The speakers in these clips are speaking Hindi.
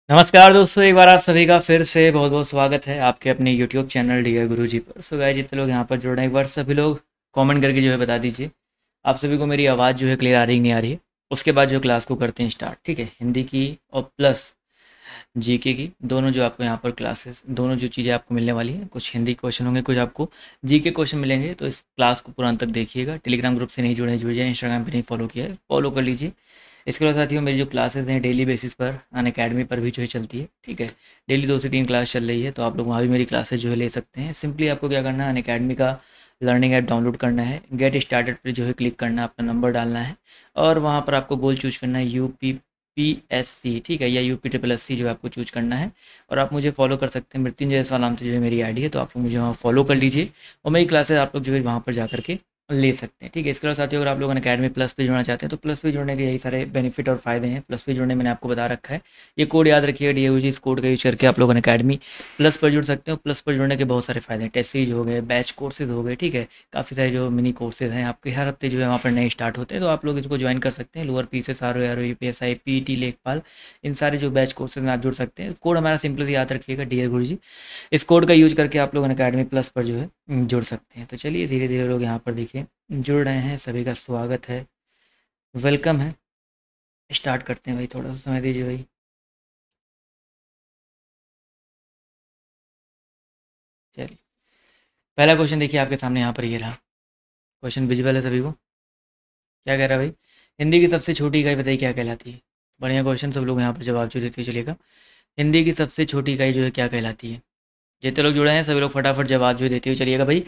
नमस्कार दोस्तों, एक बार आप सभी का फिर से बहुत बहुत स्वागत है आपके अपने यूट्यूब चैनल डियर गुरुजी पर। सो गाइस, जितने लोग यहाँ पर जुड़ रहे हैं एक बार सभी लोग कमेंट करके जो है बता दीजिए आप सभी को मेरी आवाज़ जो है क्लियर आ रही नहीं आ रही है। उसके बाद जो क्लास को करते हैं स्टार्ट, ठीक है। हिंदी की और प्लस जीके की दोनों जो आपको यहाँ पर क्लासेस, दोनों जो चीज़ें आपको मिलने वाली हैं, कुछ हिंदी क्वेश्चन होंगे, कुछ आपको जीके क्वेश्चन मिलेंगे। तो इस क्लास को पूरा अंत तक देखिएगा। टेलीग्राम ग्रुप से नहीं जुड़े हैं, जुड़ जाए। इंस्टाग्राम पे नहीं फॉलो किया है, फॉलो कर लीजिए। इसके अलावा साथियों, मेरी जो क्लासेस हैं डेली बेसिस पर अनअकैडमी पर भी जो है चलती है, ठीक है। डेली 2 से 3 क्लास चल रही है, तो आप लोग वहाँ भी मेरी क्लासेस जो है ले सकते हैं। सिंपली आपको क्या करना है, अनअकैडमी का लर्निंग ऐप डाउनलोड करना है, गेट स्टार्टेड पर जो है क्लिक करना है, अपना नंबर डालना है और वहाँ पर आपको गोल चूज करना है UPPSC, ठीक है, या UPSSC जो आपको चूज करना है। और आप मुझे फॉलो कर सकते हैं, मृत्युंजय सवाल नाम से जो है मेरी आईडी है, तो आप लोग मुझे वहाँ फॉलो कर लीजिए और मेरी क्लासेस आप लोग जो है वहाँ पर जा करके ले सकते हैं, ठीक है। इसके अलावा साथियों, अगर आप लोग अनअकैडमी प्लस पे जुड़ना चाहते हैं तो प्लस पे जुड़ने के यही सारे बेनिफिट और फायदे हैं। प्लस पे जुड़ने मैंने आपको बता रखा है, ये कोड याद रखिएगा DAUG, इस कोड का यूज करके आप लोग अनअकैडमी प्लस पर जुड़ सकते हो। प्लस पर जुड़ने के बहुत सारे फायदे हैं, टेस्ट सीरीज हो गए, बैच कोर्सेज हो गए, ठीक है। काफ़ी सारे जो मिनी कोर्सेज हैं आपके हर हफ्ते जो है वहाँ पर नए स्टार्ट होते हैं, तो आप लोग इसको ज्वाइन कर सकते हैं। Lower pieces, RO UPSI PET लेखपाल, इन सारे जो बैच कोर्सेज में आप जुड़ सकते हैं। कोड हमारा सिंपल याद रखिएगा डियर गुरुजी, इस कोड का यूज करके आप लोग अनअकैडमी प्लस पर जो है जुड़ सकते हैं। तो चलिए धीरे धीरे लोग यहाँ पर देखिए जुड़ रहे हैं, सभी का स्वागत है, वेलकम है। स्टार्ट करते हैं भाई, थोड़ा सा समय दीजिए भाई। चलिए, पहला क्वेश्चन देखिए आपके सामने यहाँ पर ये रहा। क्वेश्चन विजुअल है सभी को। क्या कह रहा है भाई, हिंदी की सबसे छोटी इकाई बताइए क्या कहलाती है। बढ़िया क्वेश्चन, सब लोग यहाँ पर जवाब जो देते हुए चलिएगा। हिंदी की सबसे छोटी इकाई जो है क्या कहलाती है। जितने लोग जुड़े हैं सभी लोग फटाफट जवाब जो देते हुए चलिएगा भाई।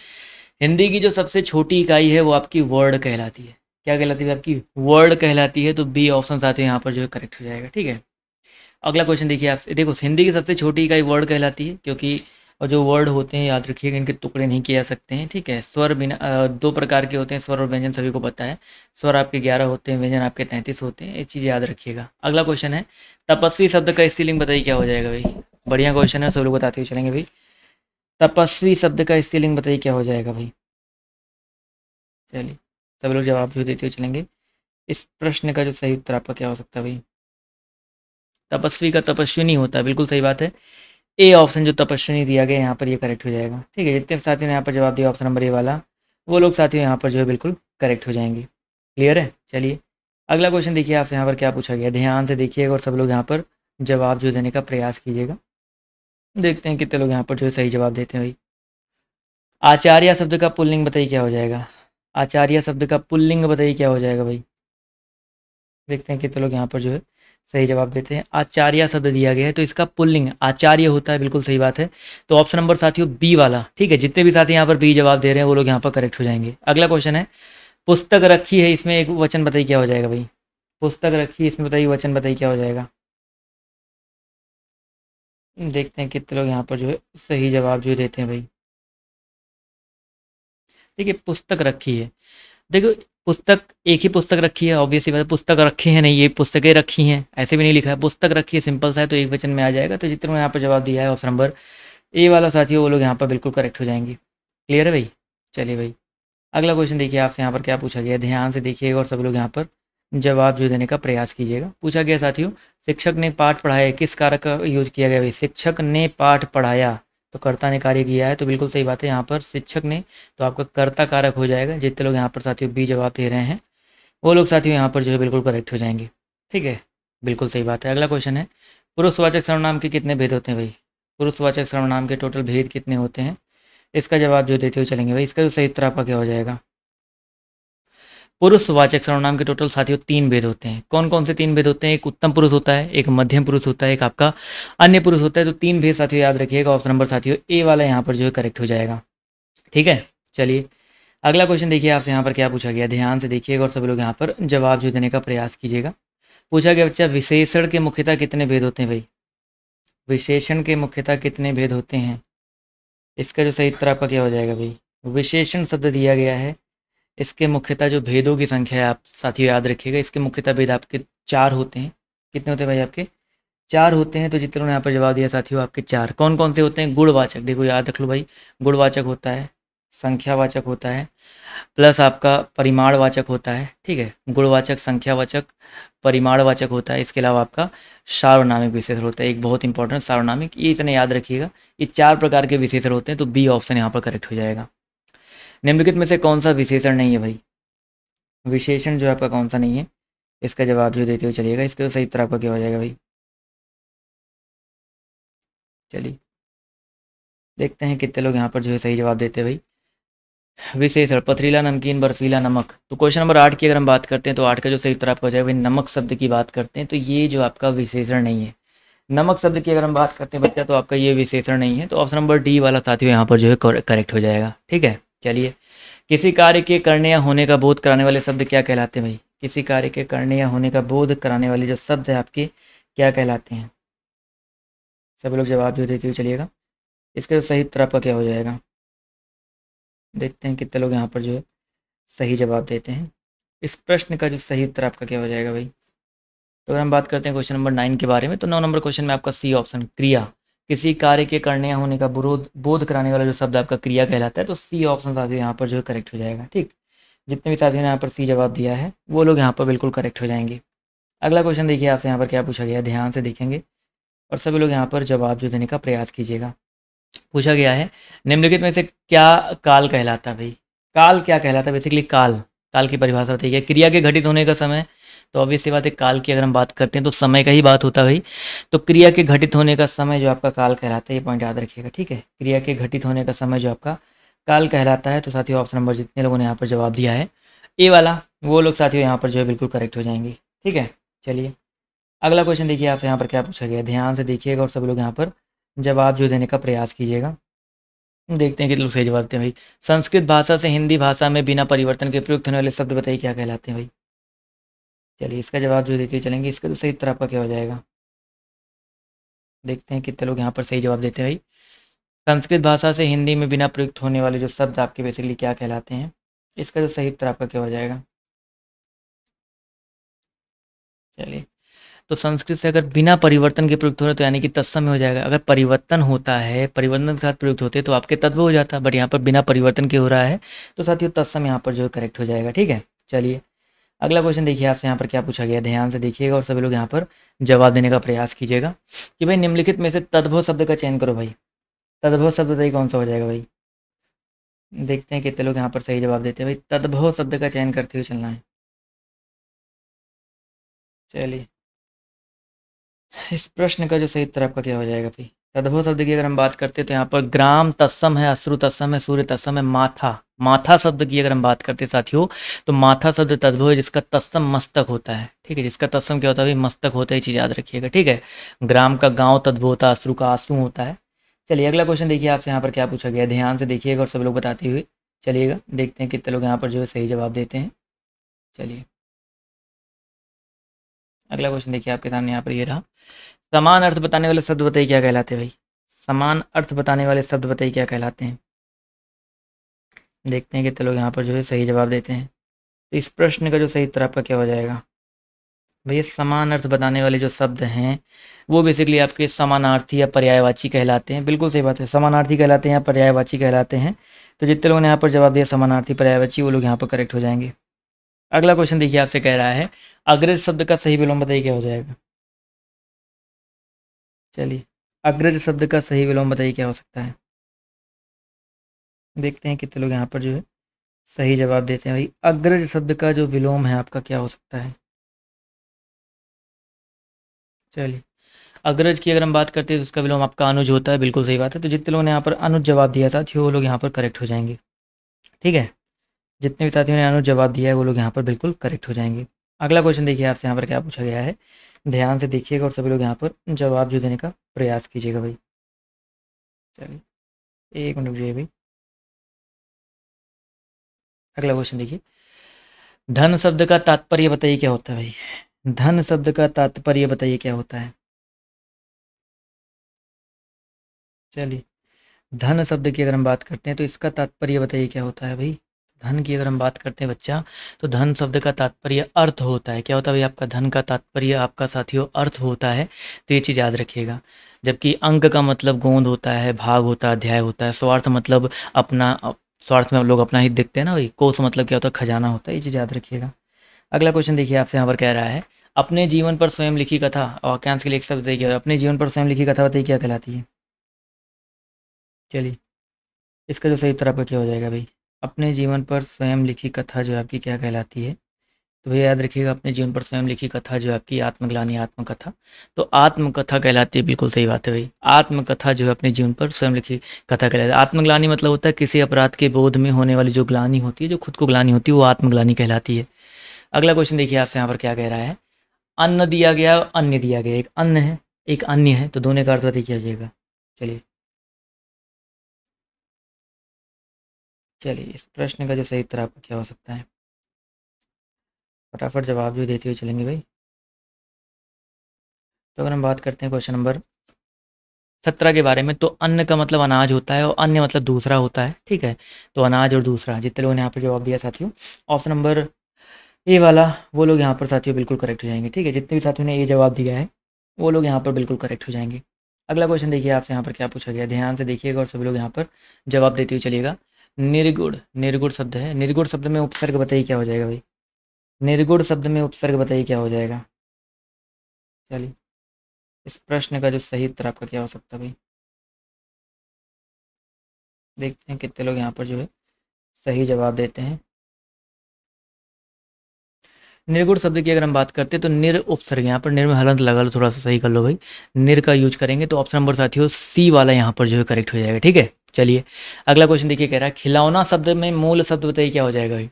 हिंदी की जो सबसे छोटी इकाई है वो आपकी वर्ड कहलाती है। क्या कहलाती है आपकी, वर्ड कहलाती है। तो बी ऑप्शन आते हैं यहाँ पर जो है करेक्ट हो जाएगा, ठीक है। अगला क्वेश्चन देखिए आपसे, देखो हिंदी की सबसे छोटी इकाई वर्ड कहलाती है, क्योंकि और जो वर्ड होते हैं याद रखिएगा इनके टुकड़े नहीं किए जा सकते हैं, ठीक है। स्वर बिना 2 प्रकार के होते हैं, स्वर और व्यंजन, सभी को पता है। स्वर आपके 11 होते हैं, व्यंजन आपके 33 होते हैं, ये चीज़ याद रखिएगा। अगला क्वेश्चन है, तपस्वी शब्द का स्त्रीलिंग बताइए क्या हो जाएगा भाई। बढ़िया क्वेश्चन है, सब लोग बताते हुए चलेंगे भाई। तपस्वी शब्द का स्त्रीलिंग बताइए क्या हो जाएगा भाई। चलिए, सब लोग जवाब जो देते हुए चलेंगे। इस प्रश्न का जो सही उत्तर आपका क्या हो सकता है भाई। तपस्वी का तपस्विनी होता है, बिल्कुल सही बात है। ए ऑप्शन जो तपस्विनी दिया गया यहाँ पर ये करेक्ट हो जाएगा, ठीक है। जितने साथियों ने यहाँ पर जवाब दिया ऑप्शन नंबर ए वाला, वो लोग साथियों यहाँ पर जो है बिल्कुल करेक्ट हो जाएंगे। क्लियर है। चलिए, अगला क्वेश्चन देखिए आपसे यहाँ पर क्या पूछा गया, ध्यान से देखिएगा और सब लोग यहाँ पर जवाब जो देने का प्रयास कीजिएगा। देखते हैं कितने लोग यहाँ पर जो है सही जवाब देते हैं भाई। आचार्य शब्द का पुल्लिंग बताइए क्या हो जाएगा। आचार्य शब्द का पुल्लिंग बताइए क्या हो जाएगा भाई। देखते हैं कितने लोग यहाँ पर जो है सही जवाब देते हैं। आचार्य शब्द दिया गया है तो इसका पुल्लिंग आचार्य होता है, बिल्कुल सही बात है। तो ऑप्शन नंबर साथियों बी वाला, ठीक है। जितने भी साथी यहाँ पर बी जवाब दे रहे हैं वो लोग यहाँ पर करेक्ट हो जाएंगे। अगला क्वेश्चन है, पुस्तक रखी है, इसमें एक वचन बताइए क्या हो जाएगा भाई। पुस्तक रखी है, इसमें बताइए वचन बताइए क्या हो जाएगा। देखते हैं कितने लोग यहाँ पर जो है सही जवाब जो देते हैं भाई। देखिए, पुस्तक रखी है, देखो पुस्तक एक ही पुस्तक रखी है, ऑब्वियसली बात है। पुस्तक रखी है नहीं, ये पुस्तकें रखी हैं, ऐसे भी नहीं लिखा है। पुस्तक रखी है सिंपल सा है, तो एक वचन में आ जाएगा। तो जितने यहाँ पर जवाब दिया है ऑप्शन नंबर ए वाला साथियों, वो लोग यहाँ पर बिल्कुल करेक्ट हो जाएंगे। क्लियर है भाई। चलिए भाई, अगला क्वेश्चन देखिए आपसे यहाँ पर क्या पूछा गया, ध्यान से देखिएगा और सब लोग यहाँ पर जवाब जो देने का प्रयास कीजिएगा। पूछा गया साथियों, शिक्षक ने पाठ पढ़ाया, किस कारक का यूज किया गया भाई। शिक्षक ने पाठ पढ़ाया, तो कर्ता ने कार्य किया है, तो बिल्कुल सही बात है। यहाँ पर शिक्षक ने, तो आपका कर्ता कारक हो जाएगा। जितने लोग यहाँ पर साथियों बी जवाब दे रहे हैं वो लोग साथियों यहाँ पर जो है बिल्कुल करेक्ट हो जाएंगे, ठीक है। बिल्कुल सही बात है। अगला क्वेश्चन है, पुरुषवाचक सर्वनाम के कितने भेद होते हैं भाई। पुरुषवाचक सर्वनाम के टोटल भेद कितने होते हैं, इसका जवाब जो देते हुए चलेंगे भाई। इसका जो सही उत्तर आपका क्या हो जाएगा। पुरुषवाचक सर्वनाम के टोटल साथियों 3 भेद होते हैं। कौन कौन से 3 भेद होते हैं, एक उत्तम पुरुष होता है, एक मध्यम पुरुष होता है, एक आपका अन्य पुरुष होता है। तो 3 भेद साथियों याद रखिएगा। ऑप्शन नंबर साथियों ए वाला यहाँ पर जो है करेक्ट हो जाएगा, ठीक है। चलिए, अगला क्वेश्चन देखिए आपसे यहाँ पर क्या पूछा गया, ध्यान से देखिएगा और सब लोग यहाँ पर जवाब जो देने का प्रयास कीजिएगा। पूछा गया बच्चा, विशेषण के मुख्यतः कितने भेद होते हैं भाई। विशेषण के मुख्यतः कितने भेद होते हैं, इसका जो सही उत्तर आपका क्या हो जाएगा भाई। विशेषण शब्द दिया गया है, इसके मुख्यतः जो भेदों की संख्या है आप साथियों याद रखिएगा। इसके मुख्यतः भेद आपके 4 होते हैं। कितने होते हैं भाई आपके 4 होते हैं। तो जितने ने यहाँ पर जवाब दिया साथियों आपके 4 कौन कौन से होते हैं। गुणवाचक, देखो याद रख लो भाई, गुणवाचक होता है, संख्यावाचक होता है, प्लस आपका परिमाणवाचक होता है, ठीक है। गुणवाचक, संख्यावाचक, परिमाणवाचक होता है। इसके अलावा आपका सार्वनामिक विशेषण होता है, एक बहुत इंपॉर्टेंट सार्वनामिक, ये इतने याद रखिएगा। ये 4 प्रकार के विशेषण होते हैं, तो बी ऑप्शन यहाँ पर करेक्ट हो जाएगा। निम्नलिखित में से कौन सा विशेषण नहीं है भाई? विशेषण जो है आपका कौन सा नहीं है, इसका जवाब जो देते हुए चलिएगा। इसका तो सही उत्तर आपका क्या हो जाएगा भाई? चलिए देखते हैं कितने लोग यहाँ पर जो है सही जवाब देते हैं भाई। विशेषण पथरीला, नमकीन, बर्फीला, नमक। तो क्वेश्चन नंबर 8 की अगर हम बात करते हैं तो 8 का जो सही उत्तर आपका हो जाएगा भाई, नमक शब्द की बात करते हैं तो ये जो आपका विशेषण नहीं है। नमक शब्द की अगर हम बात करते हैं बच्चा तो आपका ये विशेषण नहीं है, तो ऑप्शन नंबर डी वाला साथियों यहाँ पर जो है करेक्ट हो जाएगा, ठीक है। चलिए, किसी कार्य के करने या होने का बोध कराने वाले शब्द क्या कहलाते हैं भाई? किसी कार्य के करने या होने का बोध कराने वाले जो शब्द है आपके क्या कहलाते हैं? सभी लोग जवाब जो देते हुए चलिएगा। इसका सही उत्तर आपका क्या हो जाएगा? देखते हैं कितने लोग यहाँ पर जो है सही जवाब देते हैं। इस प्रश्न का जो सही उत्तर आपका क्या हो जाएगा भाई? तो अगर हम बात करते हैं क्वेश्चन नंबर 9 के बारे में, तो 9 नंबर क्वेश्चन में आपका सी ऑप्शन, क्रिया। किसी कार्य के करने या होने का बोध कराने वाला जो शब्द आपका क्रिया कहलाता है, तो सी ऑप्शन साथियों यहाँ पर जो है करेक्ट हो जाएगा, ठीक। जितने भी साथियों ने यहाँ पर सी जवाब दिया है वो लोग यहाँ पर बिल्कुल करेक्ट हो जाएंगे। अगला क्वेश्चन देखिए आपसे यहाँ पर क्या पूछा गया है, ध्यान से देखेंगे और सभी लोग यहाँ पर जवाब जो देने का प्रयास कीजिएगा। पूछा गया है, निम्नलिखित में से क्या काल कहलाता है भाई? काल क्या कहलाता है? बेसिकली काल, काल की परिभाषा बताइए। क्रिया के घटित होने का समय, तो ऑब्वियस सी बात है काल की अगर हम बात करते हैं तो समय का ही बात होता है भाई। तो क्रिया के घटित होने का समय जो आपका काल कहलाता है, ये पॉइंट याद रखिएगा, ठीक है। क्रिया के घटित होने का समय जो आपका काल कहलाता है। तो साथियों ऑप्शन नंबर जितने लोगों ने यहाँ पर जवाब दिया है ए वाला, वो लोग साथियों यहाँ पर जो है बिल्कुल करेक्ट हो जाएंगे, ठीक है। चलिए अगला क्वेश्चन देखिए आपसे यहाँ पर क्या पूछा गया, ध्यान से देखिएगा और सब लोग यहाँ पर जवाब जो देने का प्रयास कीजिएगा। देखते हैं कितने लोग सही जवाब देते हैं भाई। संस्कृत भाषा से हिंदी भाषा में बिना परिवर्तन के प्रयुक्त होने वाले शब्द बताइए क्या कहलाते हैं भाई? चलिए इसका जवाब जो देते चलेंगे, इसका तो सही उत्तर आपका क्या हो जाएगा? देखते हैं कितने लोग यहाँ पर सही जवाब देते हैं भाई। संस्कृत भाषा से हिंदी में बिना प्रयुक्त होने वाले जो शब्द आपके बेसिकली क्या कहलाते हैं, इसका जो सही उत्तर आपका क्या हो जाएगा? चलिए, तो संस्कृत से अगर बिना परिवर्तन के प्रयुक्त हो रहे तो यानी कि तत्सम हो जाएगा। अगर परिवर्तन होता है, परिवर्तन के साथ प्रयुक्त होते तो आपके तत्व हो जाता, बट यहाँ पर बिना परिवर्तन के हो रहा है, तो साथियों तत्सम यहाँ पर जो है करेक्ट हो जाएगा, ठीक है। चलिए अगला क्वेश्चन देखिए आपसे यहाँ पर क्या पूछा गया, ध्यान से देखिएगा और सभी लोग यहाँ पर जवाब देने का प्रयास कीजिएगा कि भाई निम्नलिखित में से तद्भव शब्द का चयन करो भाई। तद्भव शब्द बताइए कौन सा हो जाएगा भाई? देखते हैं कितने लोग यहाँ पर सही जवाब देते हैं भाई। तद्भव शब्द का चयन करते हुए चलना है। चलिए इस प्रश्न का जो सही उत्तर आपका क्या हो जाएगा भाई? तद्भव शब्द की अगर हम बात करते हैं तो यहाँ पर ग्राम तत्सम है, अश्रु तत्सम है, सूर्य तत्सम है, माथा। माथा शब्द की अगर हम बात करते हैं साथियों, तो माथा शब्द तद्भव है जिसका तत्सम मस्तक होता है, ठीक है। जिसका तत्सम क्या होता है भाई? मस्तक होता है, ये चीज़ याद रखिएगा, ठीक है। ग्राम का गाँव तद्भव होता है, अश्रु का आंसू होता है। चलिए अगला क्वेश्चन देखिए आपसे यहाँ पर क्या पूछा गया है, ध्यान से देखिएगा और सब लोग बताते हुए चलिएगा। देखते हैं कितने लोग यहाँ पर जो है सही जवाब देते हैं। चलिए अगला क्वेश्चन देखिए आपके सामने यहाँ पर ये रहा, समान अर्थ बताने वाले शब्द बताइए क्या कहलाते हैं भाई? समान अर्थ बताने वाले शब्द बताइए क्या कहलाते हैं? देखते हैं कितने लोग यहाँ पर जो है सही जवाब देते हैं। तो इस प्रश्न का जो सही उत्तर आपका क्या हो जाएगा भैया? समान अर्थ बताने वाले जो शब्द हैं वो बेसिकली आपके समानार्थी या पर्यायवाची कहलाते हैं। बिल्कुल सही बात है, समानार्थी कहलाते हैं या पर्यायवाची कहलाते हैं। तो जितने लोगों ने यहाँ पर जवाब दिया समानार्थी पर्यायवाची, वो लोग यहाँ पर करेक्ट हो जाएंगे। अगला क्वेश्चन देखिए आपसे कह रहा है, अग्रज शब्द का सही विलोम बताइए क्या हो जाएगा? चलिए अग्रज शब्द का सही विलोम बताइए क्या हो सकता है? देखते हैं कितने लोग यहाँ पर जो है सही जवाब देते हैं भाई। अग्रज शब्द का जो विलोम है आपका क्या हो सकता है? चलिए अग्रज की अगर हम बात करते हैं तो उसका विलोम आपका अनुज होता है। बिल्कुल सही बात है। तो जितने लोगों ने यहाँ पर अनुज जवाब दिया साथियों, वो लोग यहाँ पर करेक्ट हो जाएंगे, ठीक है। जितने भी साथियों ने अनुज जवाब दिया है वो लोग यहाँ पर बिल्कुल करेक्ट हो जाएंगे। अगला क्वेश्चन देखिए आपसे यहाँ पर क्या पूछा गया है, ध्यान से देखिएगा और सभी लोग यहाँ पर जवाब जो देने का प्रयास कीजिएगा भाई। चलिए एक मिनट रुकिए भाई। अगला क्वेश्चन देखिए, धन शब्द का तात्पर्य बताइए क्या होता है भाई? धन शब्द का तात्पर्य बताइए क्या होता है? चलिए धन शब्द की अगर हम बात करते हैं तो इसका तात्पर्य बताइए क्या होता है भाई? धन की अगर हम बात करते हैं बच्चा, तो धन शब्द का तात्पर्य अर्थ होता है। क्या होता है भाई? आपका धन का तात्पर्य आपका साथियों अर्थ होता है, तो ये चीज़ याद रखिएगा। जबकि अंक का मतलब गोंद होता है, भाग होता है, अध्याय होता है। स्वार्थ मतलब अपना स्वार्थ में लोग अपना हित देखते हैं ना भाई। कोष मतलब क्या होता है, खजाना होता है, ये चीज़ याद रखिएगा। अगला क्वेश्चन देखिए आपसे यहाँ पर कह रहा है, अपने जीवन पर स्वयं लिखी कथा, और वाक्यांश के लिए एक शब्द देखिए, अपने जीवन पर स्वयं लिखी कथा बताइए क्या कहलाती है। चलिए, इसका जो सही उत्तर आपका क्या हो जाएगा भाई, अपने जीवन पर स्वयं लिखी कथा जो है आपकी क्या कहलाती है। तो भैया याद रखिएगा, अपने जीवन पर स्वयं लिखी कथा जो है आपकी आत्मग्लानि आत्मकथा, तो आत्मकथा कहलाती है। बिल्कुल सही बात है भाई, आत्मकथा जो है अपने जीवन पर स्वयं लिखी कथा कहलाती है। आत्मग्लानि मतलब होता है किसी अपराध के बोध में होने वाली जो ग्लानि होती है, जो खुद को ग्लानि होती है, वो आत्मग्लानि कहलाती है। अगला क्वेश्चन देखिए आपसे यहाँ पर क्या कह रहा है, अन्न दिया गया और अन्य दिया गया, एक अन्न है एक अन्य है, तो दोनों का अर्थ बताइए क्या हो जाएगा। चलिए चलिए, इस प्रश्न का जो सही उत्तर आपका क्या हो सकता है, फटाफट जवाब जो देते हुए चलेंगे भाई। तो अगर हम बात करते हैं क्वेश्चन नंबर 17 के बारे में, तो अन्न का मतलब अनाज होता है और अन्य मतलब दूसरा होता है, ठीक है। तो अनाज और दूसरा, जितने लोगों ने यहाँ पर जवाब दिया साथियों, ऑप्शन नंबर ए वाला, वो लोग यहाँ पर साथियों बिल्कुल करेक्ट हो जाएंगे, ठीक है। जितने भी साथियों ने ए जवाब दिया है वो लोग यहाँ पर बिल्कुल करेक्ट हो जाएंगे। अगला क्वेश्चन देखिए आपसे यहाँ पर क्या पूछा गया, ध्यान से देखिएगा और सभी लोग यहाँ पर जवाब देते हुए चलिएगा। निर्गुण, निर्गुण शब्द है, निर्गुण शब्द में उपसर्ग बताइए क्या हो जाएगा भाई। निर्गुण शब्द में उपसर्ग बताइए क्या हो जाएगा। चलिए, इस प्रश्न का जो सही उत्तर आपका क्या हो सकता है भाई, देखते हैं कितने लोग यहाँ पर जो है सही जवाब देते हैं। निर्गुण शब्द की अगर हम बात करते हैं तो निर उपसर्ग, यहाँ पर निर में हलंत लगा लो, थोड़ा सा सही कर लो भाई। निर का यूज करेंगे तो ऑप्शन नंबर साथियों सी वाला यहाँ पर जो है करेक्ट हो जाएगा, ठीक है। चलिए, अगला क्वेश्चन देखिए, कह रहा है खिलौना शब्द में मूल शब्द बताइए क्या हो जाएगा भाई।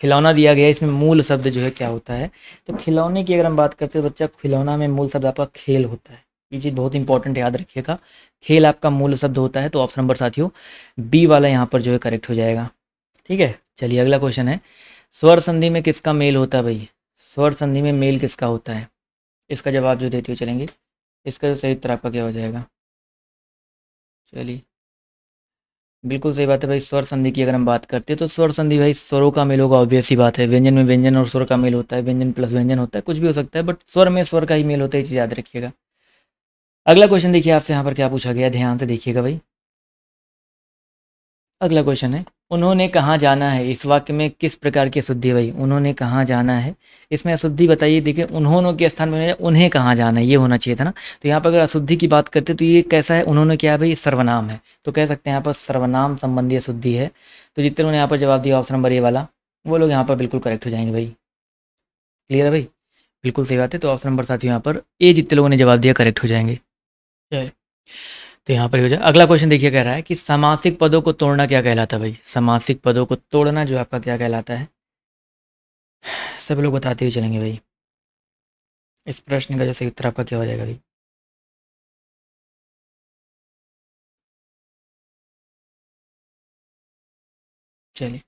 खिलौना दिया गया है, इसमें मूल शब्द जो है क्या होता है। तो खिलौने की अगर हम बात करते हैं तो बच्चा, खिलौना में मूल शब्द आपका खेल होता है। ये चीज़ बहुत इंपॉर्टेंट याद रखिएगा, खेल आपका मूल शब्द होता है। तो ऑप्शन नंबर साथियों बी वाला यहाँ पर जो है करेक्ट हो जाएगा, ठीक है। चलिए, अगला क्वेश्चन है, स्वर संधि में किसका मेल होता है भाई। स्वर संधि में मेल किसका होता है, इसका जवाब जो देते हुए चलेंगे। इसका जो सही उत्तर आपका क्या हो जाएगा। चलिए, बिल्कुल सही बात है भाई, स्वर संधि की अगर हम बात करते हैं तो स्वर संधि भाई स्वरों का मेल होगा, ऑब्वियस ही बात है। व्यंजन में व्यंजन और स्वर का मेल होता है, व्यंजन प्लस व्यंजन होता है, कुछ भी हो सकता है, बट स्वर में स्वर का ही मेल होता है, ये चीज़ याद रखिएगा। अगला क्वेश्चन देखिए आपसे यहाँ पर क्या पूछा गया, ध्यान से देखिएगा भाई। अगला क्वेश्चन है, उन्होंने कहाँ जाना है, इस वाक्य में किस प्रकार की अशुद्धि है भाई। उन्होंने कहाँ जाना है, इसमें अशुद्धि बताइए। देखिए, उन्होंने के स्थान में उन्हें कहाँ जाना है, ये होना चाहिए था ना। तो यहाँ पर अगर अशुद्धि की बात करते तो ये कैसा है, उन्होंने क्या है भाई, सर्वनाम है, तो कह सकते हैं यहाँ पर सर्वनाम संबंधी अशुद्धि है। तो जितने लोगों ने यहाँ पर जवाब दिया ऑप्शन नंबर ए वाला, वो लोग यहाँ पर बिल्कुल करेक्ट हो जाएंगे भाई। क्लियर है भाई, बिल्कुल सही बात है। तो ऑप्शन नंबर साथियों यहाँ पर ए जितने लोगों ने जवाब दिया करेक्ट हो जाएंगे। चलिए, तो यहाँ पर हो जाए। अगला क्वेश्चन देखिए, कह रहा है कि समासिक पदों को तोड़ना क्या कहलाता है भाई। समासिक पदों को तोड़ना जो आपका क्या कहलाता है, सब लोग बताते हुए चलेंगे भाई। इस प्रश्न का जो सही उत्तर आपका क्या हो जाएगा भाई। चलिए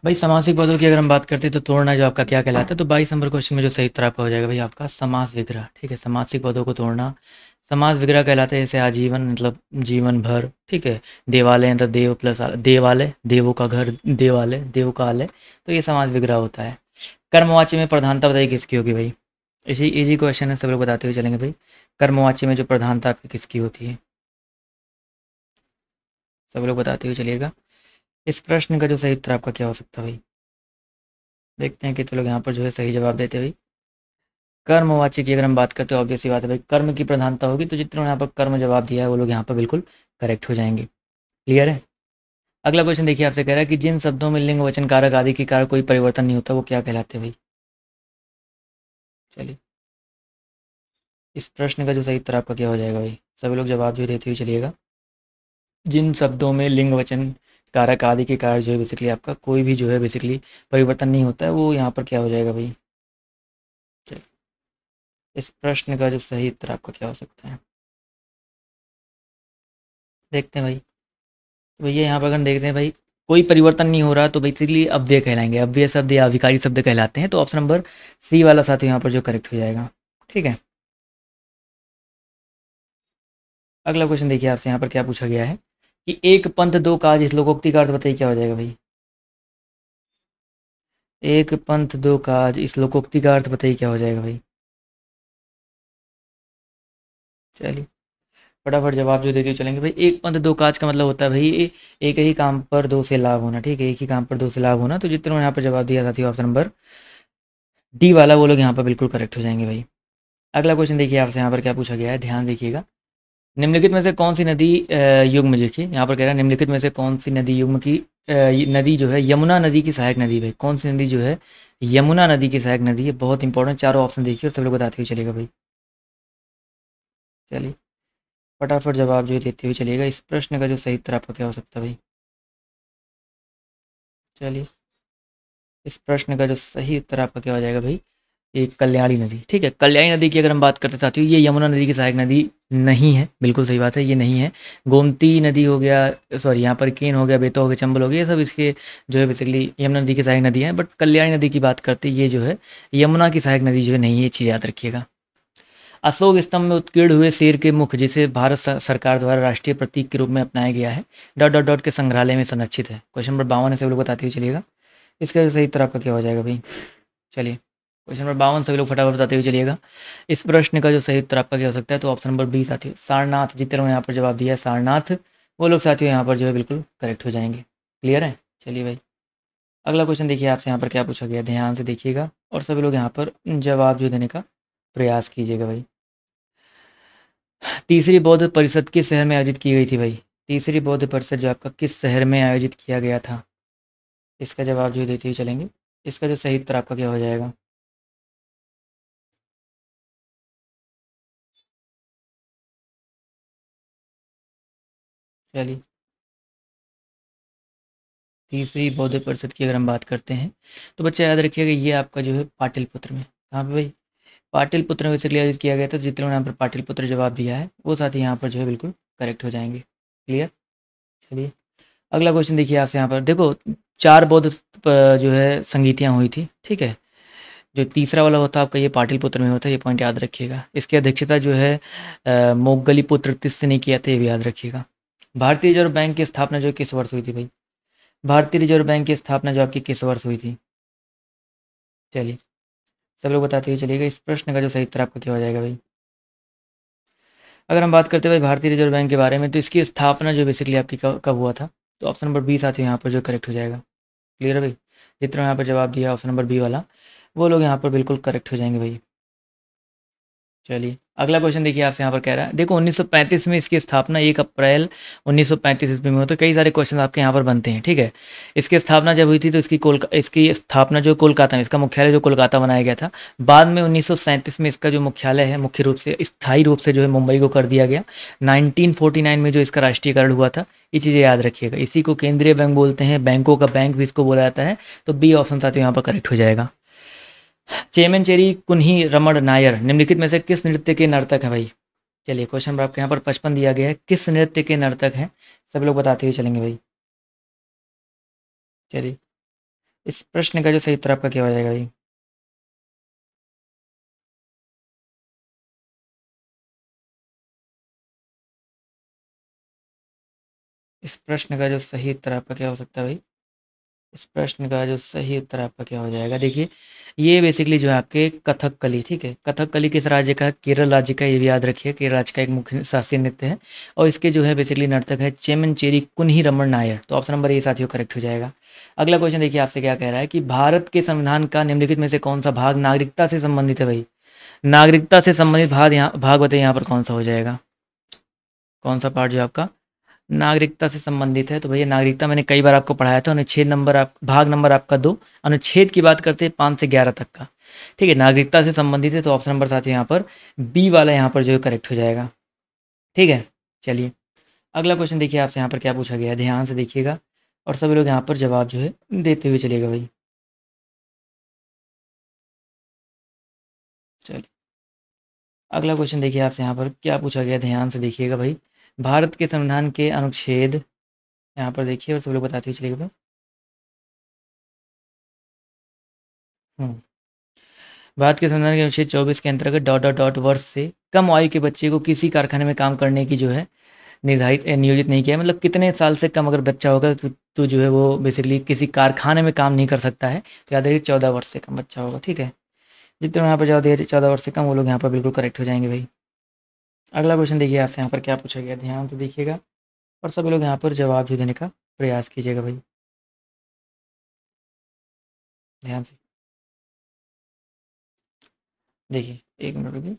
भाई, समासिक पदों की अगर हम बात करते हैं तो तोड़ना जो आपका क्या कहलाता है, तो 22 नंबर क्वेश्चन में जो सही उत्तर आपका हो जाएगा भाई आपका समास विग्रह, ठीक है। समासिक पदों को तोड़ना समास विग्रह कहलाता है, जैसे आजीवन मतलब जीवन भर, ठीक है। देवालय मतलब देव प्लस देवालय, देवों का घर देवालय, देव का आलय, तो ये समास विग्रह होता है। कर्मवाच्य में प्रधानता बताइए किसकी होगी भाई। इसी इजी क्वेश्चन है, सब लोग बताते हुए चलेंगे भाई। कर्मवाच्य में जो प्रधानता आपकी किसकी होती है, सब लोग बताते हुए चलिएगा। इस प्रश्न का जो सही उत्तर आपका क्या हो सकता है भाई, देखते हैं कितने लोग यहाँ पर जो है सही जवाब देते हुए। कर्मवाच्य की अगर हम बात करते हैं, ऑब्वियस सी बात है भाई, कर्म की प्रधानता होगी, तो जितने लोग यहाँ पर कर्म जवाब दिया है वो लोग यहाँ पर बिल्कुल करेक्ट हो जाएंगे। क्लियर है। अगला क्वेश्चन देखिए, आपसे कह रहा है कि जिन शब्दों में लिंग वचन कारक आदि की कार कोई परिवर्तन नहीं होता वो क्या कहलाते हैं भाई। चलिए, इस प्रश्न का जो सही उत्तर आपका क्या हो जाएगा भाई, सभी लोग जवाब जो देते हुए चलिएगा। जिन शब्दों में लिंग वचन कारक आदि के कार जो है बेसिकली आपका कोई भी जो है बेसिकली परिवर्तन नहीं होता है, वो यहाँ पर क्या हो जाएगा भाई। चलिए, इस प्रश्न का जो सही उत्तर आपका क्या हो सकता है, देखते हैं भाई। तो भैया यहाँ पर अगर देखते हैं भाई, कोई परिवर्तन नहीं हो रहा तो बेसिकली अव्यय कहलाएंगे, अव्यय शब्द या अविकारी शब्द कहलाते हैं। तो ऑप्शन नंबर सी वाला साथ यहाँ पर जो करेक्ट हो जाएगा, ठीक है। अगला क्वेश्चन देखिए, आपसे यहाँ पर क्या पूछा गया है कि एक पंथ दो काज, इस लोकोक्ति का अर्थ बताइए क्या हो जाएगा भाई। एक पंथ दो काज, इस लोकोक्ति का अर्थ बताइए क्या हो जाएगा भाई। चलिए, फटाफट जवाब जो देते चलेंगे भाई। एक पंथ दो काज का मतलब होता है भाई एक ही काम पर दो से लाभ होना, ठीक है, एक ही काम पर दो से लाभ होना। तो जितने यहाँ पर जवाब दिया साथी ऑप्शन नंबर डी वाला, वो लोग यहाँ पर बिल्कुल करेक्ट हो जाएंगे भाई। अगला क्वेश्चन देखिए आपसे यहाँ पर क्या पूछा गया है, ध्यान देखिएगा। निम्नलिखित में से कौन सी नदी युग्म, देखिए यहाँ पर कह रहा है निम्नलिखित में से कौन सी नदी युग्म की नदी जो है यमुना नदी की सहायक नदी भाई, कौन सी नदी जो है यमुना नदी की सहायक नदी है। बहुत इंपॉर्टेंट, चारों ऑप्शन देखिए और सब लोग बताते हुए चलेगा भाई। चलिए फटाफट जवाब जो है देते हुए चलिएगा। इस प्रश्न का जो सही उत्तर आपका क्या हो सकता है भाई। चलिए इस प्रश्न का जो सही उत्तर आपका क्या हो जाएगा भाई, एक कल्याणी नदी, ठीक है। कल्याणी नदी की अगर हम बात करते साथियों, ये यमुना नदी की सहायक नदी नहीं है, बिल्कुल सही बात है, ये नहीं है। गोमती नदी हो गया, सॉरी यहाँ पर केन हो गया, बेतवा हो गया, चंबल हो गया, ये सब इसके जो है बेसिकली यमुना नदी की सहायक नदी है। बट कल्याणी नदी की बात करते ये जो है यमुना की सहायक नदी जो है नहीं है, ये चीज़ याद रखिएगा। अशोक स्तंभ में उत्कीर्ण हुए शेर के मुख, जिसे भारत सरकार द्वारा राष्ट्रीय प्रतीक के रूप में अपनाया गया है, डॉट डॉट डॉट के संग्रहालय में संरक्षित है। क्वेश्चन नंबर 52 है, सब लोग बताते हुए चलिएगा। इसका सही उत्तर आपका क्या हो जाएगा भाई। चलिए क्वेश्चन नंबर 52 सभी लोग फटाफट बताते हुए चलिएगा। इस प्रश्न का जो सही उत्तर आपका क्या हो सकता है, तो ऑप्शन नंबर बी साथियों सारनाथ। जितने लोगों ने यहाँ पर जवाब दिया है सारनाथ, वो लोग साथियों यहाँ पर जो है बिल्कुल करेक्ट हो जाएंगे। क्लियर है। चलिए भाई अगला क्वेश्चन देखिए आपसे यहाँ पर क्या पूछा गया, ध्यान से देखिएगा और सभी लोग यहाँ पर जवाब जो देने का प्रयास कीजिएगा भाई। तीसरी बौद्ध परिषद किस शहर में आयोजित की गई थी भाई। तीसरी बौद्ध परिषद जो आपका किस शहर में आयोजित किया गया था, इसका जवाब जो देते हुए चलेंगे। इसका जो सही उत्तर आपका क्या हो जाएगा। चलिए तीसरी बौद्ध परिषद की अगर हम बात करते हैं तो बच्चे याद रखिएगा ये आपका जो है पाटलिपुत्र में, कहाँ पे भाई, पाटलिपुत्र में बेसिकली आयोजित किया गया था। जितने लोगों ने यहाँ पर पाटलिपुत्र जवाब दिया है वो साथ ही यहाँ पर जो है बिल्कुल करेक्ट हो जाएंगे। क्लियर। चलिए अगला क्वेश्चन देखिए आपसे यहाँ पर देखो, चार बौद्ध जो है संगीतियाँ हुई थी, ठीक है। जो तीसरा वाला होता है आपका ये पाटलिपुत्र में होता है, ये पॉइंट याद रखिएगा। इसकी अध्यक्षता जो है मोगलीपुत्र तिस्स ने किया था, ये भी याद रखिएगा। भारतीय रिजर्व बैंक की स्थापना जो किस वर्ष हुई थी भाई। भारतीय रिजर्व बैंक की स्थापना जो आपकी किस वर्ष हुई थी। चलिए सब लोग बताते हुए चलिएगा। इस प्रश्न का जो सही उत्तर आपका क्या हो जाएगा भाई। अगर हम बात करते हैं भाई भारतीय रिजर्व बैंक के बारे में, तो इसकी स्थापना जो बेसिकली आपकी कब हुआ था, तो ऑप्शन नंबर बी साथियों यहाँ पर जो करेक्ट हो जाएगा। क्लियर है भाई। जितना यहाँ पर जवाब दिया ऑप्शन नंबर बी वाला, वो लोग यहाँ पर बिल्कुल करेक्ट हो जाएंगे भाई। चलिए अगला क्वेश्चन देखिए आपसे यहाँ पर कह रहा है देखो 1935 में इसकी स्थापना 1 अप्रैल 1935 ईस्वी में हुई। तो कई सारे क्वेश्चन आपके यहाँ पर बनते हैं, ठीक है। इसकी स्थापना जब हुई थी तो इसकी स्थापना जो कोलकाता में, इसका मुख्यालय जो कोलकाता बनाया गया था। बाद में 1937 में इसका जो मुख्यालय है मुख्य रूप से स्थायी रूप से जो है मुंबई को कर दिया गया। 1949 में जो इसका राष्ट्रीयकरण हुआ था, ये चीज़ें याद रखिएगा। इसी को केंद्रीय बैंक बोलते हैं, बैंकों का बैंक भी इसको बोला जाता है। तो बी ऑप्शन साथियों यहाँ पर करेक्ट हो जाएगा। चेमनचेरी कुन्ही रमण नायर निम्नलिखित में से किस नृत्य के नर्तक हैं भाई। चलिए क्वेश्चन नंबर आपके यहाँ पर 55 दिया गया है, किस नृत्य के नर्तक हैं, सब लोग बताते हुए चलेंगे भाई। चलिए इस प्रश्न का जो सही उत्तर आपका क्या हो जाएगा भाई। इस प्रश्न का जो सही उत्तर आपका क्या हो सकता है भाई। इस प्रश्न का जो सही उत्तर आपका क्या हो जाएगा, देखिए ये बेसिकली जो है आपके कथकली, ठीक है। कथकली किस राज्य का है, केरल राज्य का, ये भी याद रखिए। केरल राज्य का एक मुख्य शास्त्रीय नृत्य है और इसके जो है बेसिकली नर्तक है चेमनचेरी कुन्ही रमण नायर। तो ऑप्शन नंबर ए साथियों करेक्ट हो जाएगा। अगला क्वेश्चन देखिए आपसे क्या कह रहा है कि भारत के संविधान का निम्नलिखित में से कौन सा भाग नागरिकता से संबंधित है भाई। नागरिकता से संबंधित भाग बताइए यहाँ पर कौन सा हो जाएगा, कौन सा पार्ट जो आपका नागरिकता से संबंधित है। तो भैया नागरिकता मैंने कई बार आपको पढ़ाया था। अनुच्छेद नंबर भाग नंबर आपका 2, अनुच्छेद की बात करते हैं 5 से 11 तक का, ठीक है। नागरिकता से संबंधित है तो ऑप्शन नंबर साथ यहाँ पर बी वाला यहाँ पर जो है करेक्ट हो जाएगा, ठीक है। चलिए अगला क्वेश्चन देखिए आपसे यहाँ पर क्या पूछा गया है, ध्यान से देखिएगा और सभी लोग यहाँ पर जवाब जो है देते हुए चलिएगा भाई। चलिए अगला क्वेश्चन देखिए आपसे यहाँ पर क्या पूछा गया, ध्यान से देखिएगा भाई। भारत के संविधान के अनुच्छेद यहाँ पर देखिए और सभी लोग बताते हुए चलिएगा भाई। भारत के संविधान के अनुच्छेद 24 के अंतर्गत डॉट डॉट डॉट वर्ष से कम आयु के बच्चे को किसी कारखाने में काम करने की जो है निर्धारित नियोजित नहीं किया है। मतलब कितने साल से कम अगर बच्चा होगा तो जो है वो बेसिकली किसी कारखाने में काम नहीं कर सकता है। तो याद रखिए 14 वर्ष से कम बच्चा होगा, ठीक है। जितने यहाँ पर जवाब दिया 14 वर्ष से कम, वो लोग यहाँ पर बिल्कुल करेक्ट हो जाएंगे भाई। अगला क्वेश्चन देखिए आपसे यहाँ पर क्या पूछा गया, ध्यान से देखिएगा और सभी लोग यहाँ पर जवाब जो देने का प्रयास कीजिएगा भाई, ध्यान से देखिए। एक मिनट रुकिए।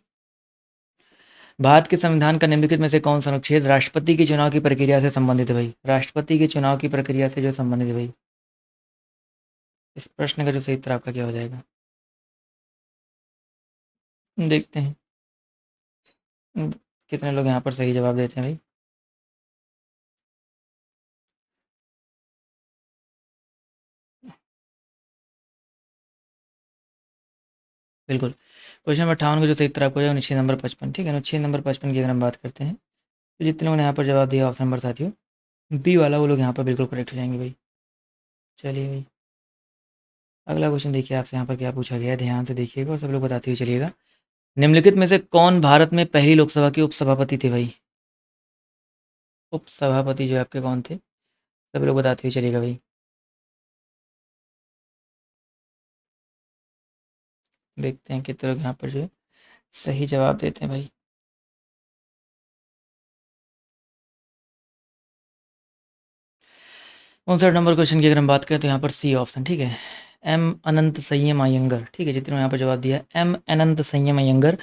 भारत के संविधान का निम्नलिखित में से कौन सा अनुच्छेद राष्ट्रपति के चुनाव की प्रक्रिया से संबंधित है भाई, राष्ट्रपति के चुनाव की प्रक्रिया से जो संबंधित है भाई, इस प्रश्न का जो सही उत्तर आपका क्या हो जाएगा, देखते हैं कितने लोग यहाँ पर सही जवाब देते हैं भाई। बिल्कुल, क्वेश्चन नंबर 58 का जो सही उत्तर आपको हो जाएगा अनुच्छेद नंबर 55। ठीक है, अनुच्छेद नंबर 55 की अगर हम बात करते हैं तो जितने लोगों ने यहाँ पर जवाब दिया ऑप्शन नंबर साथियों बी वाला, वो लोग यहाँ पर बिल्कुल करेक्ट हो जाएंगे भाई। चलिए भाई, अगला क्वेश्चन देखिए आपसे यहाँ पर क्या पूछा गया है, ध्यान से देखिएगा और सब लोग बताते हुए चलिएगा। निम्नलिखित में से कौन भारत में पहली लोकसभा के उपसभापति थे भाई, उपसभापति जो आपके कौन थे, सब लोग बताते हुए चलिएगा भाई। देखते हैं कितने लोग यहाँ पर जो है सही जवाब देते हैं भाई। 59 नंबर क्वेश्चन की अगर हम बात करें तो यहाँ पर सी ऑप्शन, ठीक है, एम अनंत संयम अयंगर। ठीक है, जितने यहाँ पर जवाब दिया एम अनंत संयम अयंगर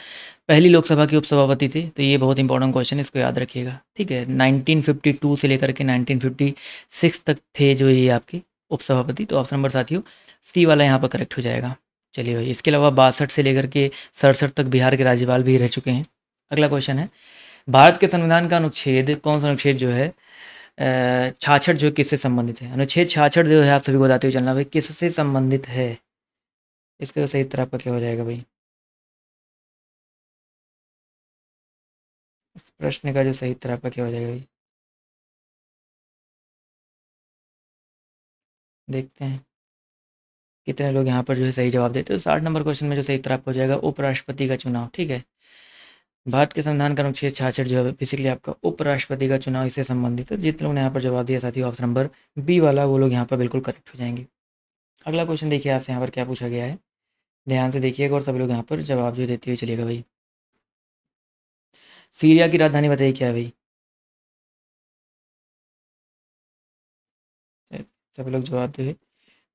पहली लोकसभा के उपसभापति थे। तो ये बहुत इंपॉर्टेंट क्वेश्चन है, इसको याद रखिएगा। ठीक है, 1952 से लेकर के 1956 तक थे जो ये आपके उपसभापति। तो ऑप्शन नंबर साथियों सी वाला यहाँ पर करेक्ट हो जाएगा। चलिए भाई, इसके अलावा 62 से लेकर के 67 तक बिहार के राज्यपाल भी रह चुके हैं। अगला क्वेश्चन है, भारत के संविधान का अनुच्छेद कौन सा अनुच्छेद जो है 66 जो किससे संबंधित है, अनुच्छेद 66 जो है आप सभी को बताते हुए चलना भाई किससे संबंधित है, इसका सही उत्तर आपका क्या हो जाएगा भाई, इस प्रश्न का जो सही उत्तर आपका क्या हो जाएगा भाई, देखते हैं कितने लोग यहाँ पर जो है सही जवाब देते हैं। तो 60 नंबर क्वेश्चन में जो सही उत्तर आपका हो जाएगा उपराष्ट्रपति का चुनाव। ठीक है, भारत के संविधान का अनुच्छेद 66 जो है बेसिकली आपका उपराष्ट्रपति का चुनाव इससे संबंधित है। जितने लोगों ने यहाँ पर जवाब दिया साथी ऑप्शन नंबर बी वाला, वो लोग यहाँ पर बिल्कुल करेक्ट हो जाएंगे। अगला क्वेश्चन देखिए आपसे यहाँ पर क्या पूछा गया है, ध्यान से देखिएगा और सभी लोग यहाँ पर जवाब जो देते हुए चलिएगा भाई। सीरिया की राजधानी बताइए क्या है भाई, सभी लोग जवाब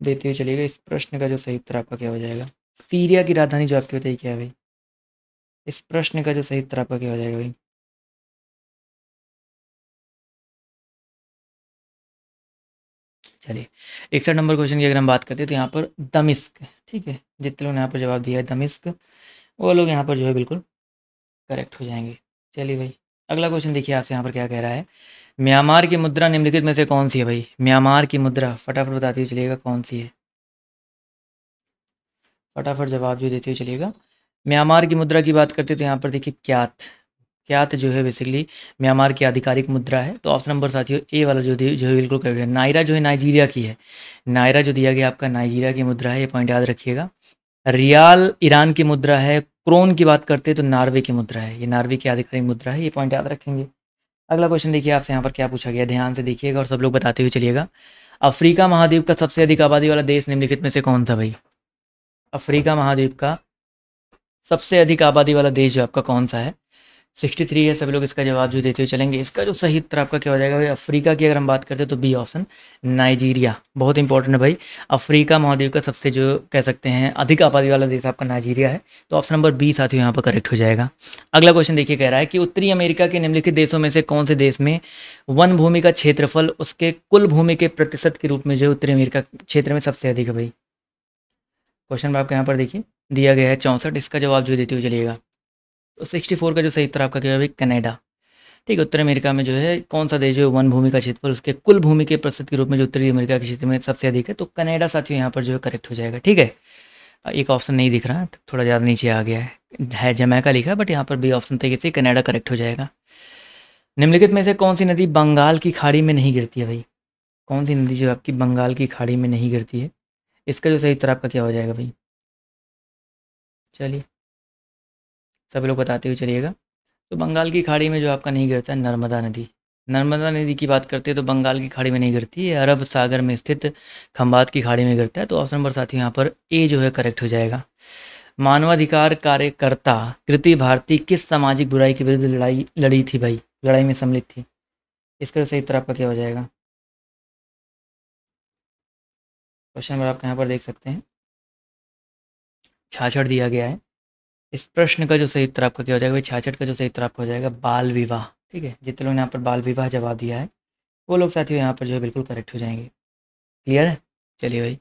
देते हुए चलिएगा। इस प्रश्न का जो सही उत्तर आपका क्या हो जाएगा, सीरिया की राजधानी जो आपकी बताइए क्या है भाई, इस प्रश्न का जो सही उत्तर आपका क्या हो जाएगा भाई। चलिए 61 नंबर क्वेश्चन की अगर हम बात करते हैं तो यहाँ पर दमिश्क, ठीक है, जितने लोगों ने यहाँ पर जवाब दिया है दमिश्क, वो लोग यहाँ पर जो है बिल्कुल करेक्ट हो जाएंगे। चलिए भाई, अगला क्वेश्चन देखिए आपसे यहाँ पर क्या कह रहा है, म्यांमार की मुद्रा निम्नलिखित में से कौन सी है भाई, म्यांमार की मुद्रा फटाफट बताते हुए चलिएगा कौन सी है, फटाफट जवाब जो देते हुए चलिएगा। म्यांमार की मुद्रा की बात करते हैं तो यहाँ पर देखिए क्यात, क्यात जो है बेसिकली म्यांमार की आधिकारिक मुद्रा है। तो ऑप्शन नंबर साथियों ए वाला जो है बिल्कुल करेक्ट है। नायरा जो है नाइजीरिया की है, नायरा जो दिया गया आपका नाइजीरिया की मुद्रा है, ये पॉइंट याद रखिएगा। रियाल ईरान की मुद्रा है, क्रोन की बात करते हैं तो नॉर्वे की मुद्रा है, ये नॉर्वे की आधिकारिक मुद्रा है, ये पॉइंट याद रखेंगे। अगला क्वेश्चन देखिए आपसे यहाँ पर क्या पूछा गया, ध्यान से देखिएगा और सब लोग बताते हुए चलिएगा। अफ्रीका महाद्वीप का सबसे अधिक आबादी वाला देश निम्नलिखित में से कौन सा भाई, अफ्रीका महाद्वीप का सबसे अधिक आबादी वाला देश जो आपका कौन सा है, 63 है। सभी लोग इसका जवाब जो देते हुए चलेंगे। इसका जो सही उत्तर आपका क्या हो जाएगा भाई, अफ्रीका की अगर हम बात करते हैं तो बी ऑप्शन नाइजीरिया, बहुत इंपॉर्टेंट है भाई। अफ्रीका महाद्वीप का सबसे जो कह सकते हैं अधिक आबादी वाला देश आपका नाइजीरिया है। तो ऑप्शन नंबर बी साथियों यहाँ पर करेक्ट हो जाएगा। अगला क्वेश्चन देखिए, कह रहा है कि उत्तरी अमेरिका के निम्नलिखित देशों में से कौन से देश में वन भूमि का क्षेत्रफल उसके कुल भूमि के प्रतिशत के रूप में जो उत्तरी अमेरिका क्षेत्र में सबसे अधिक है भाई। क्वेश्चन आपके यहाँ पर देखिए दिया गया है 64, इसका जवाब जो देते हुए चलिएगा। तो 64 का जो सही उत्तर आपका क्या है भाई, कनाडा। ठीक है, उत्तर अमेरिका में जो है कौन सा देश जो वन भूमि का क्षेत्रफल उसके कुल भूमि के प्रतिशत के रूप में जो उत्तरी अमेरिका के क्षेत्र में सबसे अधिक है, तो कनाडा साथियों यहाँ पर जो है करेक्ट हो जाएगा। ठीक है, एक ऑप्शन नहीं दिख रहा, थोड़ा ज़्यादा नीचे आ गया है जमैका लिखा, बट यहाँ पर बी ऑप्शन तरीके से कनाडा करेक्ट हो जाएगा। निम्नलिखित में से कौन सी नदी बंगाल की खाड़ी में नहीं गिरती है भाई, कौन सी नदी जो आपकी बंगाल की खाड़ी में नहीं गिरती है, इसका जो सही उत्तर आपका क्या हो जाएगा भाई। चलिए सभी लोग बताते हुए चलिएगा। तो बंगाल की खाड़ी में जो आपका नहीं गिरता है नर्मदा नदी, नर्मदा नदी की बात करते हैं तो बंगाल की खाड़ी में नहीं गिरती है, अरब सागर में स्थित खंबात की खाड़ी में गिरता है। तो ऑप्शन नंबर साथियों यहाँ पर ए जो है करेक्ट हो जाएगा। मानवाधिकार कार्यकर्ता कृति भारती किस सामाजिक बुराई के विरुद्ध लड़ी थी भाई, लड़ाई में सम्मिलित थी? इसका सही उत्तर आपका क्या हो जाएगा? क्वेश्चन नंबर आप यहाँ पर देख सकते हैं, छाछड़ दिया गया है। इस प्रश्न का जो सही उत्तर आपका क्या हो जाएगा भाई? छाछड़ का जो सही उत्तर आपका हो जाएगा बाल विवाह। ठीक है, जितने लोगों ने यहाँ पर बाल विवाह जवाब दिया है वो लोग साथियों यहाँ पर जो है बिल्कुल करेक्ट हो जाएंगे। क्लियर है? चलिए भाई,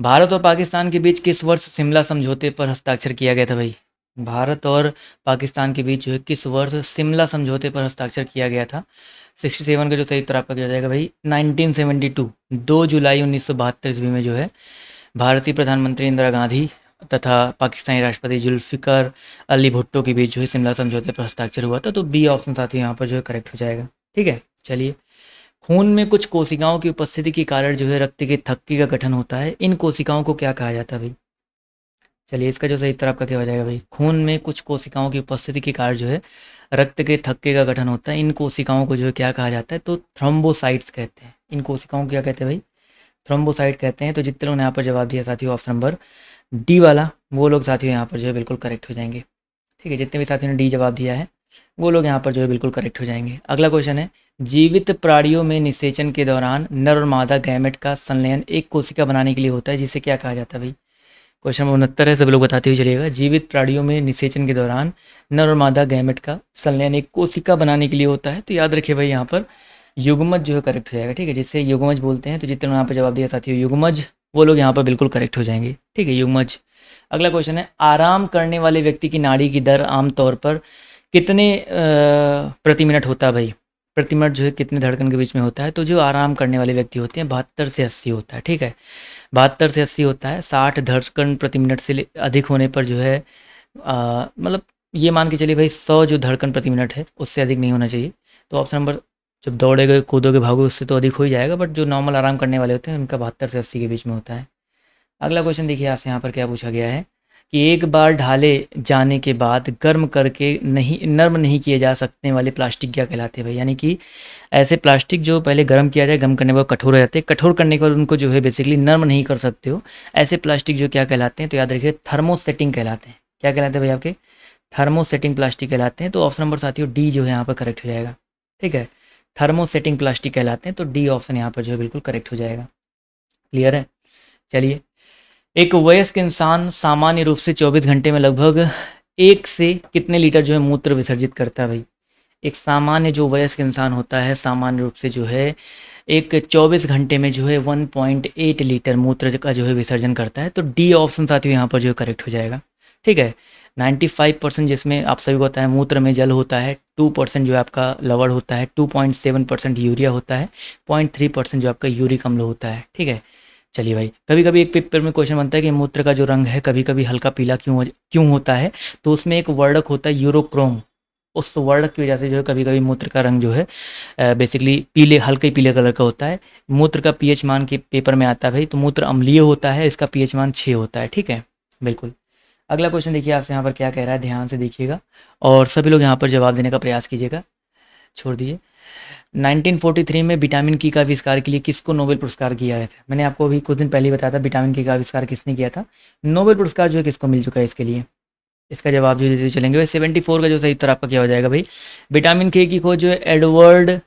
भारत और पाकिस्तान के बीच किस वर्ष शिमला समझौते पर हस्ताक्षर किया गया था भाई? भारत और पाकिस्तान के बीच जो है किस वर्ष शिमला समझौते पर हस्ताक्षर किया गया था? 67 का जो सही उत्तर आपका क्या हो जाएगा भाई? 1972, 2 जुलाई 1972 ईस्वी में जो है भारतीय प्रधानमंत्री इंदिरा गांधी तथा पाकिस्तानी राष्ट्रपति जुल्फिकार अली भुट्टो के बीच जो है शिमला समझौते पर हस्ताक्षर हुआ था। तो बी ऑप्शन साथियों यहाँ पर जो है करेक्ट हो जाएगा। ठीक है, चलिए, खून में कुछ कोशिकाओं की उपस्थिति के कारण जो है रक्त के थक्के का गठन होता है, इन कोशिकाओं को क्या कहा जाता है भाई? चलिए, इसका जो सही उत्तर आपका क्या हो जाएगा भाई? खून में कुछ कोशिकाओं की उपस्थिति के कारण जो है रक्त के थक्के का गठन होता है, इन कोशिकाओं को जो है क्या कहा जाता है? तो थ्रोम्बोसाइट्स कहते हैं। इन कोशिकाओं को क्या कहते हैं भाई? थ्रोम्बोसाइट कहते हैं। तो जितने लोगों ने यहाँ पर जवाब दिया साथियों ऑप्शन नंबर डी वाला, वो लोग साथियों यहाँ पर जो है बिल्कुल करेक्ट हो जाएंगे। ठीक है, जितने भी साथियों ने डी जवाब दिया है वो लोग यहाँ पर जो है बिल्कुल करेक्ट हो जाएंगे। अगला क्वेश्चन है, जीवित प्राणियों में निषेचन के दौरान नर और मादा गैमेट का संलयन एक कोशिका बनाने के लिए होता है, जिसे क्या कहा जाता है भाई? क्वेश्चन नंबर 69 है, सभी लोग बताते हुए चलिएगा। जीवित प्राणियों में निषेचन के दौरान नर और मादा गैमेट का संलयन एक कोशिका बनाने के लिए होता है। तो याद रखिए भाई, यहाँ पर युग्मज जो है करेक्ट हो जाएगा। ठीक है, जिससे युग्मज बोलते हैं। तो जितने लोग यहाँ पर जवाब दिया साथियों युग्मज, वो लोग यहाँ पर बिल्कुल करेक्ट हो जाएंगे। ठीक है, युग्मज। अगला क्वेश्चन है, आराम करने वाले व्यक्ति की नाड़ी की दर आमतौर पर कितने प्रति मिनट होता है भाई? प्रति मिनट जो है कितने धड़कन के बीच में होता है? तो जो आराम करने वाले व्यक्ति होते हैं 72 से 80 होता है। ठीक है, 72 से 80 होता है। 60 धड़कन प्रति मिनट से अधिक होने पर जो है मतलब ये मान के चलिए भाई 100 जो धड़कन प्रति मिनट है उससे अधिक नहीं होना चाहिए। तो ऑप्शन नंबर, जब दौड़ेगे कूदोगे भागोगे उससे तो अधिक हो ही जाएगा, बट जो नॉर्मल आराम करने वाले होते हैं उनका 72 से 80 के बीच में होता है। अगला क्वेश्चन देखिए आपसे यहाँ पर क्या पूछा गया है कि एक बार ढाले जाने के बाद गर्म करके नर्म नहीं किए जा सकने वाले प्लास्टिक क्या कहलाते हैं भाई? यानी कि ऐसे प्लास्टिक जो पहले गर्म किया जाए, गर्म करने के बाद कठोर हो जाते हैं, कठोर करने के बाद उनको जो है बेसिकली नर्म नहीं कर सकते हो, ऐसे प्लास्टिक जो क्या कहलाते हैं? तो याद रखिए थर्मोसेटिंग कहलाते हैं। क्या कहलाते हैं भाई आपके? थर्मोसेटिंग प्लास्टिक कहलाते हैं। तो ऑप्शन नंबर साथियों डी जो है यहाँ पर करेक्ट हो जाएगा। ठीक है, थर्मोसेटिंग प्लास्टिक कहलाते हैं। तो डी ऑप्शन यहाँ पर जो है बिल्कुल करेक्ट हो जाएगा। क्लियर है? चलिए, एक वयस्क इंसान सामान्य रूप से 24 घंटे में लगभग 1 से कितने लीटर जो है मूत्र विसर्जित करता है भाई? एक सामान्य जो वयस्क इंसान होता है सामान्य रूप से जो है एक 24 घंटे में जो है 1.8 लीटर मूत्र का जो है विसर्जन करता है। तो डी ऑप्शन साथियों यहाँ पर जो है करेक्ट हो जाएगा। ठीक है, 95% जिसमें आप सभी को पता है मूत्र में जल होता है, 2% जो है आपका लवण होता है, 2.7% यूरिया होता है, 0.3% जो आपका यूरिक अम्ल होता है। ठीक है, चलिए भाई, कभी कभी एक पेपर में क्वेश्चन बनता है कि मूत्र का जो रंग है कभी कभी हल्का पीला क्यों होता है? तो उसमें एक वर्णक होता है यूरोक्रोम, उस वर्णक की वजह से जो है कभी कभी मूत्र का रंग जो है बेसिकली पीले, हल्के पीले कलर का होता है। मूत्र का पीएच मान के पेपर में आता है भाई, तो मूत्र अम्लीय होता है, इसका पीएच मान 6 होता है। ठीक है, बिल्कुल। अगला क्वेश्चन देखिए आपसे यहाँ पर क्या कह रहा है, ध्यान से देखिएगा और सभी लोग यहाँ पर जवाब देने का प्रयास कीजिएगा, छोड़ दीजिए। 1943 में विटामिन की का आविष्कार के लिए किसको नोबेल पुरस्कार किया गया था? मैंने आपको अभी कुछ दिन पहले बताया था विटामिन की का आविष्कार किसने किया था। नोबेल पुरस्कार जो है किसको मिल चुका है इसके लिए? इसका जवाब जो देते चलेंगे भाई 74 का जो सही उत्तर आपका क्या हो जाएगा भाई? विटामिन के की खोज जो है एडवर्ड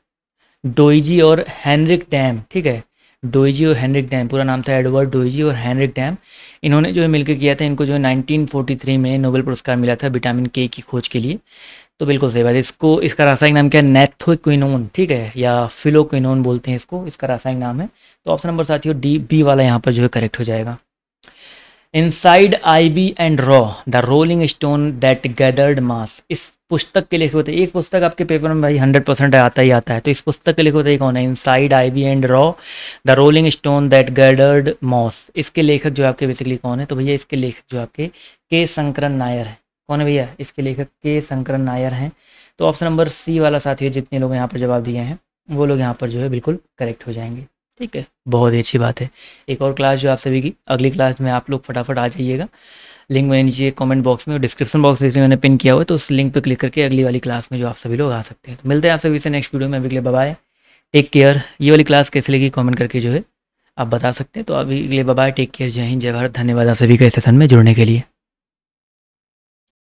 डोइजी और हेनरिक डैम। ठीक है, डोइजी और हेनरिक डैम, पूरा नाम था एडवर्ड डोइजी और हेनरिक डैम, इन्होंने जो है मिलकर किया था। इनको जो है 1943 में नोबेल पुरस्कार मिला था विटामिन के की खोज के लिए। तो बिल्कुल सही बात है। इसका रासायनिक नाम क्या है? नेथोक्विनोन। ठीक है, या फिलोक्विनोन बोलते हैं इसको, इसका रासायनिक नाम है। तो ऑप्शन नंबर साथियों डी बी वाला यहाँ पर जो है करेक्ट हो जाएगा। इनसाइड आईबी एंड रॉ the rolling stone that gathered moss, इस पुस्तक के लेखक होते हैं, एक पुस्तक आपके पेपर में भाई 100% आता ही आता है, तो इस पुस्तक के लेखक होते हैं कौन है? इनसाइड आईबी एंड रॉ the rolling stone that gathered moss, इसके लेखक जो आपके बेसिकली कौन है? तो भैया इसके लेखक जो आपके के शंकरन नायर है। कौन है भैया? इसके लेखक के शंकरन नायर हैं। तो ऑप्शन नंबर सी वाला साथियों जितने लोग यहाँ पर जवाब दिए हैं वो लोग यहाँ पर जो है बिल्कुल करेक्ट हो जाएंगे। ठीक है, बहुत ही अच्छी बात है। एक और क्लास जो आप सभी की अगली क्लास में आप लोग फटाफट आ जाइएगा। लिंक मैंने नीचे कमेंट बॉक्स में और डिस्क्रिप्शन बॉक्स में मैंने पिन किया हुआ है, तो उस लिंक पर क्लिक करके अगली वाली क्लास में जो आप सभी लोग आ सकते हैं। तो मिलते हैं आप सभी से नेक्स्ट वीडियो में। अभी के लिए बाय बाय, टेक केयर। ये वाली क्लास कैसे लगी कमेंट करके जो है आप बता सकते हैं। तो अभी के लिए बाय बाय, टेक केयर, जय हिंद, जय भारत। धन्यवाद आप सभी का इस सेशन में जुड़ने के लिए।